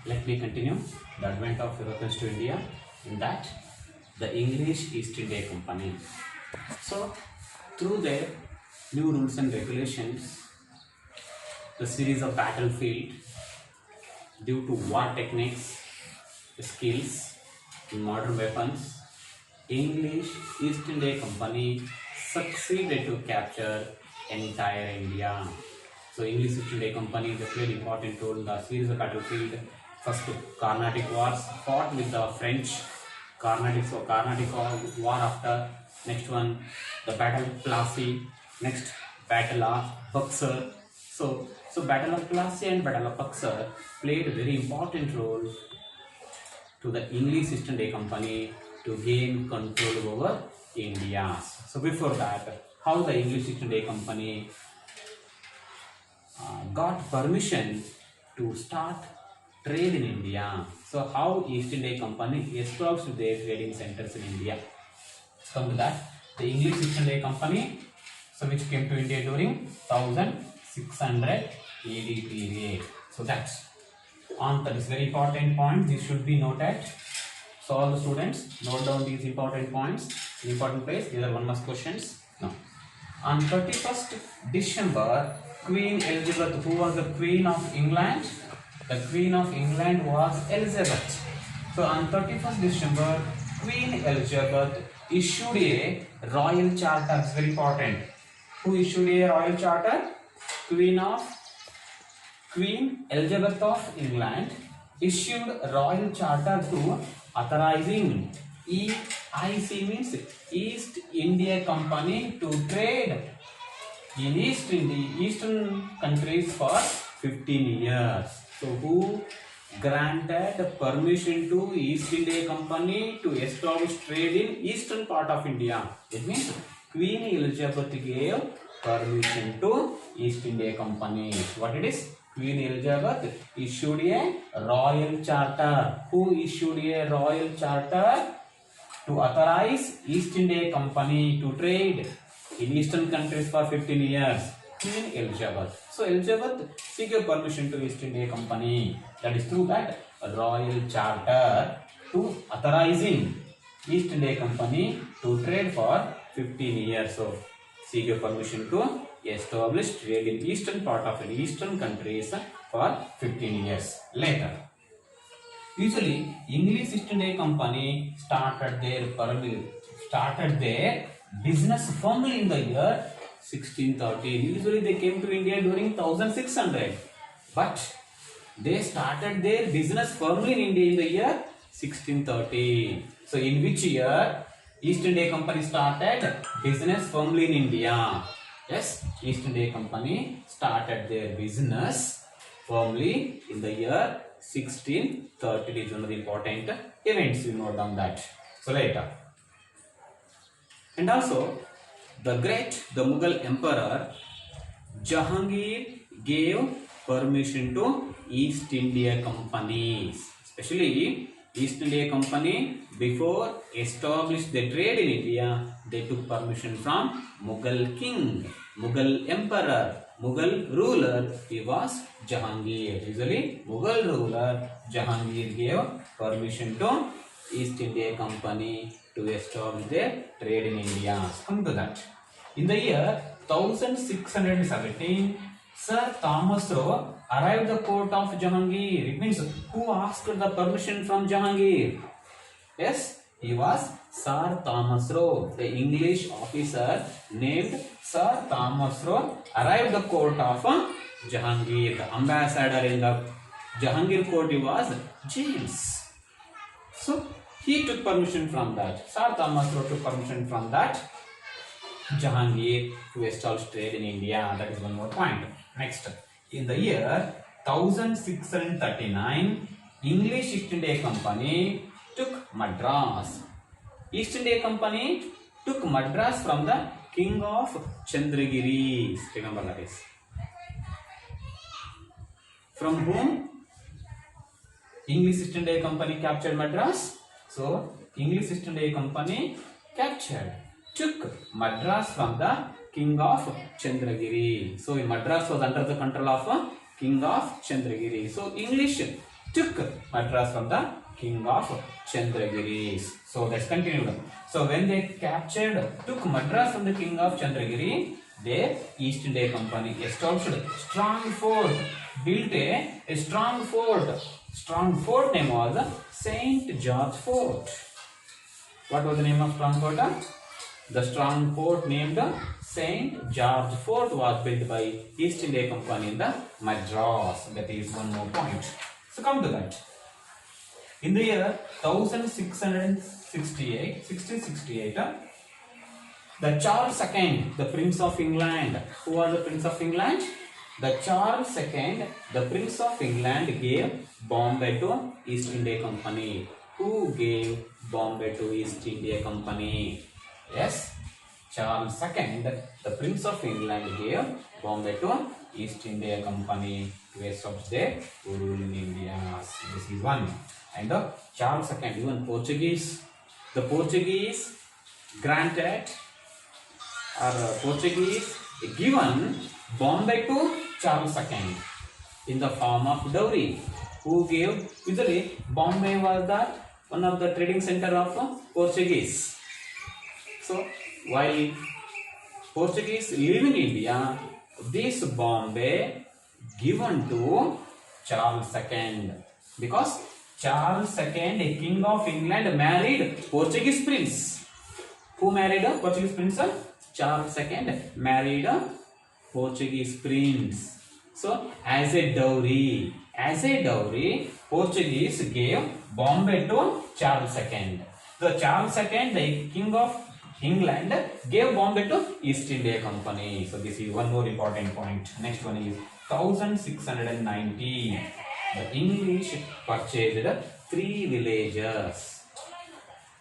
Let me continue. The advent of Europeans to India. In that, the English East India Company. So, through their new rules and regulations, the series of battlefield, due to war techniques, skills, modern weapons, English East India Company succeeded to capture entire India. So English East India Company they played important role in the series of battlefield. First Carnatic Wars fought with the French. Carnatic War after. Next one the Battle of Plassey. Next Battle of Buxar. So Battle of Plassey and Battle of Buxar played a very important role to the English East India Company to gain control over India. So before that, how the English East India Company got permission to start trade in India. So how East India Company established their trading centers in India. Let's come to that. The English East India Company, so which came to India during 1600 AD period. So that's on that is very important point. This should be noted. So all the students note down these important points. Important place. These are 1 mark questions. Now, on 31st December, Queen Elizabeth, who was the Queen of England? The Queen of England was Elizabeth. So on 31st December, Queen Elizabeth issued a royal charter. It's very important. Who issued a royal charter? Queen Elizabeth of England issued a royal charter to authorizing EIC means East India Company to trade in Eastern countries for 15 years. So who granted permission to East India Company to establish trade in eastern part of India? It means Queen Elizabeth gave permission to East India Company. What it is? Queen Elizabeth issued a royal charter. Who issued a royal charter to authorize East India Company to trade in eastern countries for 15 years? Queen Elizabeth. So Elizabeth she gave permission to East India Company. That is through that royal charter to authorizing East India Company to trade for 15 years. So she gave permission to establish trade in eastern part of the eastern countries for 15 years. Later, usually English East India Company started their business firmly in the year 1613. Usually they came to India during 1600, but they started their business firmly in India in the year 1613. So in which year East India Company started business firmly in India? Yes, East India Company started their business firmly in the year 1630. It is one of the important events. You note down that. So later. And also, the Mughal Emperor Jahangir gave permission to East India Companies. Especially East India Company, before established the trade in India, they took permission from Mughal king, Mughal emperor, Mughal ruler. He was Jahangir. Usually, Mughal ruler Jahangir gave permission to East India Company to establish their trade in India. Come to that. In the year 1617, Sir Thomas Roe arrived at the court of Jahangir. It means who asked the permission from Jahangir? Yes, he was Sir Thomas Roe, the English officer named Sir Thomas Roe arrived at the court of Jahangir. The ambassador in the Jahangir court was James. So he took permission from that. Sir Thomas Roe took permission from that Jahangir to establish trade in India. That is one more point. Next, in the year 1639, English East India Company took Madras. East India Company took Madras from the King of Chandragiris. Remember that is. From whom English East India Company captured Madras? So English East India Company took Madras from the King of Chandragiri. So Madras was under the control of King of Chandragiri. So English took Madras from the king of Chandragiris. So let's continue. So when they took Madras from the king of Chandragiri, their East India Company established strong fort, built a strong fort. Strong fort name was Saint George Fort. What was the name of strong fort? The strong fort named Saint George Fort was built by East India Company in the Madras. That is one more point. So come to that. In the year 1668, the Charles II, the Prince of England. Who was the Prince of England? The Charles II, the Prince of England, gave Bombay to East India Company. Who gave Bombay to East India Company? Yes, Charles II, the Prince of England, gave Bombay to East India Company to establish their rule in India. This is one. And Charles II, even the Portuguese granted or Portuguese given Bombay to Charles II in the form of dowry. Who gave? Usually, Bombay was one of the trading center of Portuguese. So, while Portuguese live in India, this Bombay given to Charles II, because Charles II, a king of England, married Portuguese prince. Who married a Portuguese prince? Charles II married a Portuguese prince. So, as a dowry, Portuguese gave Bombay to Charles II. So, Charles II, the king of England, gave Bombay to East India Company. So, this is one more important point. Next one is 1690. The English purchased 3 villages.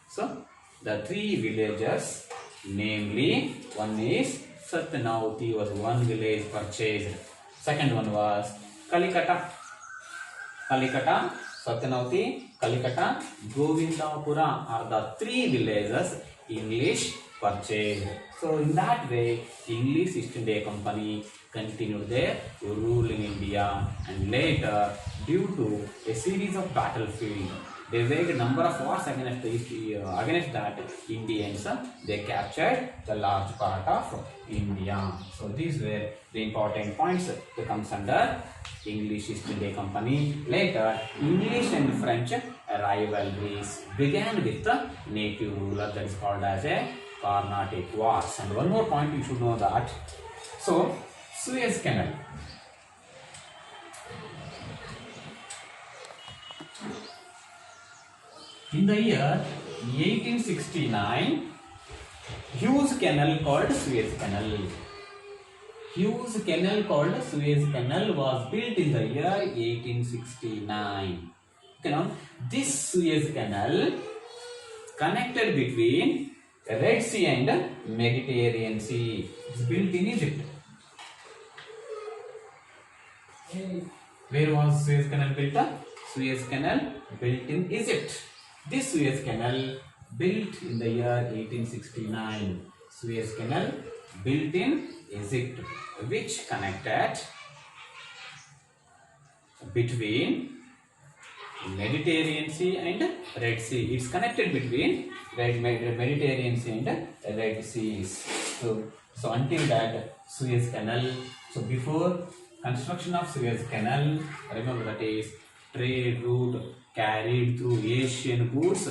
So, the 3 villages, namely, one is Satnauti was one village purchased. Second one was Kalikata, Satnauti, Kalikata, Govindapura are the 3 villages English purchased. So in that way, English East India Company continued their rule in India, and later, due to a series of battlefields, they waged a number of wars against that Indians. They captured the large part of India. So these were the important points that comes under English East India Company. Later, English and French rivalries began with the native ruler, that is called as a Carnatic Wars. And one more point you should know that. So, Suez Canal. In the year 1869, huge canal called Suez Canal. Huge canal called Suez Canal was built in the year 1869. This Suez Canal connected between Red Sea and Mediterranean Sea. It is built in Egypt. Where was Suez Canal built? Suez Canal built in Egypt. This Suez Canal built in the year 1869. Suez Canal built in Egypt, which connected between Mediterranean Sea and Red Sea. It's connected between Mediterranean Sea and Red Seas. So until that Suez Canal, so before construction of Suez Canal, remember that is trade route carried through Asian goods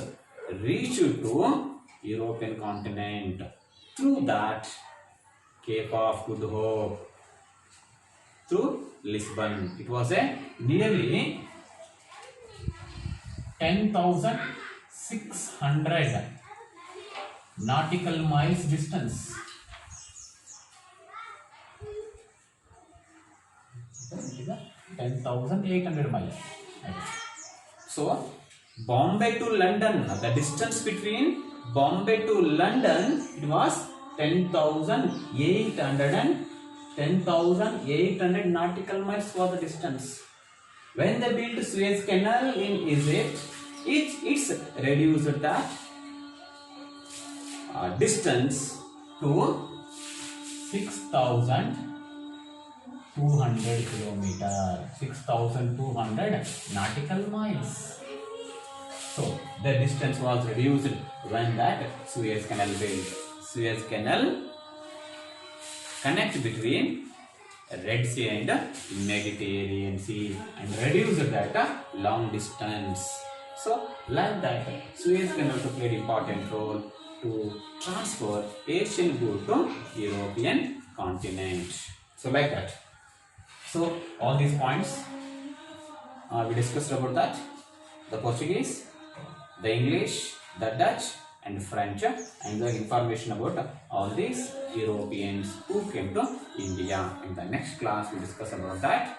reached to European continent through that Cape of Good Hope, through Lisbon. It was a nearly 10,600 nautical miles distance. 10,800 miles. So, Bombay to London, the distance between Bombay to London, it was 10,800 nautical miles was the distance. When they built Suez Canal in Egypt, it's reduced that distance to 6,000 200 kilometer, 6,200 nautical miles. So the distance was reduced when that Suez Canal built. Suez Canal connect between Red Sea and Mediterranean Sea and reduced that long distance. So like that, Suez Canal played important role to transfer Asian goods to European continent. So like that. So all these points we discussed about that. The Portuguese, the English, the Dutch and French, and the information about all these Europeans who came to India. In the next class we discuss about that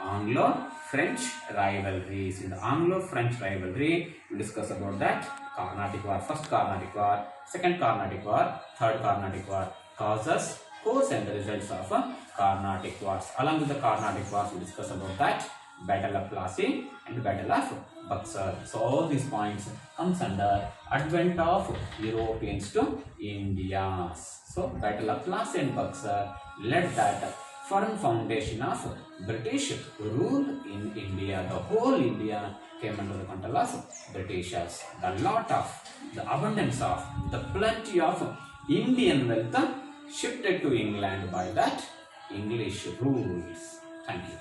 Anglo-French rivalries. In the Anglo-French rivalry we discuss about that Carnatic War, first Carnatic War, second Carnatic War, third Carnatic War, causes, course and the results of Carnatic Wars. Along with the Carnatic Wars we discuss about that Battle of Plassey and Battle of Buxar. So all these points comes under advent of Europeans to India. So Battle of Plassey and Buxar led that firm foundation of British rule in India. The whole India came under the control of Britishers. The lot of, the abundance of, the plenty of Indian wealth shifted to England by that English rules. Thank you.